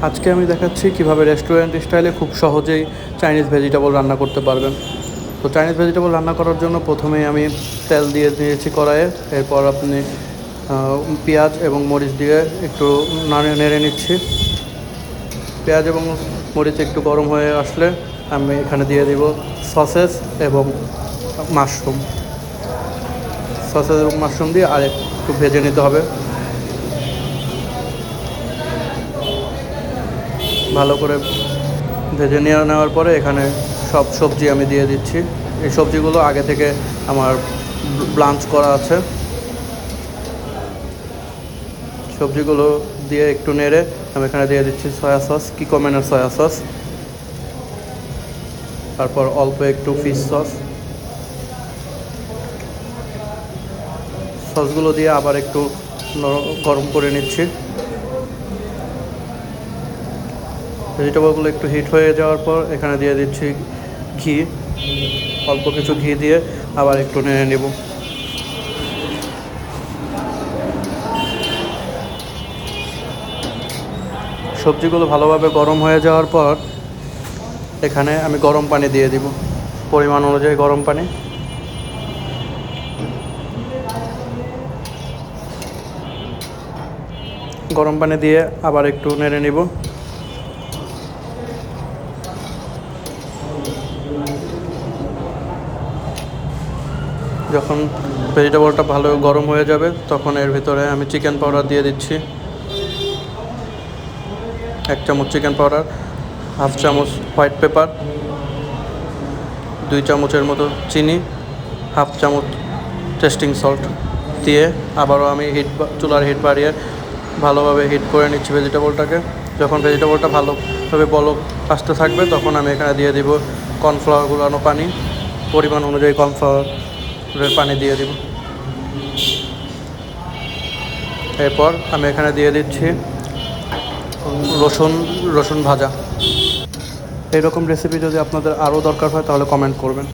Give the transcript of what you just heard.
আজকে আমি দেখাচ্ছি কিভাবে রেস্টুরেন্ট স্টাইলে খুব সহজেই চাইনিজ ভেজিটেবল রান্না করতে পারবেন। তো চাইনিজ ভেজিটেবল রান্না করার জন্য প্রথমেই আমি তেল দিয়ে দিয়েছি কড়াইয়ে। এরপর আপনি পেঁয়াজ এবং মরিচ দিয়ে একটু নেড়ে নিচ্ছি। পেঁয়াজ এবং মরিচ একটু গরম হয়ে আসলে আমি এখানে দিয়ে দিব সসেস এবং মাশরুম। সসেস এবং মাশরুম দিয়ে আর একটু ভেজে নিতে হবে। ভালো করে ভেজে নেওয়ার পরে এখানে সব সবজি আমি দিয়ে দিচ্ছি। এই সবজিগুলো আগে থেকে আমার ব্লাঞ্চ করা আছে। সবজিগুলো দিয়ে একটু নেড়ে আমি এখানে দিয়ে দিচ্ছি সয়া সস, কিকোম্যানের সয়া সস, তারপর অল্প একটু ফিশ সস। সসগুলো দিয়ে আবার একটু গরম করে নিচ্ছি। ভেজিটেবলগুলো একটু হিট হয়ে যাওয়ার পর এখানে দিয়ে দিচ্ছি ঘি। অল্প কিছু ঘি দিয়ে আবার একটু নেড়ে নেব। সবজিগুলো ভালোভাবে গরম হয়ে যাওয়ার পর এখানে আমি গরম পানি দিয়ে দিব, পরিমাণ অনুযায়ী গরম পানি। গরম পানি দিয়ে আবার একটু নেড়ে নিব। যখন ভেজিটেবলটা ভালো গরম হয়ে যাবে তখন এর ভিতরে আমি চিকেন পাউডার দিয়ে দিচ্ছি। 1 চামচ চিকেন পাউডার, 1/2 চামচ হোয়াইট পেপার, 2 চামচের মতো চিনি, 1/2 চামচ টেস্টিং সল্ট দিয়ে আবারও আমি চুলার হিট বাড়িয়ে ভালোভাবে হিট করে নিচ্ছি ভেজিটেবলটাকে। যখন ভেজিটেবলটা ভালোভাবে বলক আসতে থাকবে তখন আমি এখানে দিয়ে দিব কর্নফ্লাওয়ার গুলানো পানি। পরিমাণ অনুযায়ী কর্নফ্লাওয়ারের পানি দিয়ে দিব। এরপর আমি এখানে দিয়ে দিচ্ছি রসুন ভাজা। এইরকম রেসিপি যদি আপনাদের আরও দরকার হয় তাহলে কমেন্ট করবেন।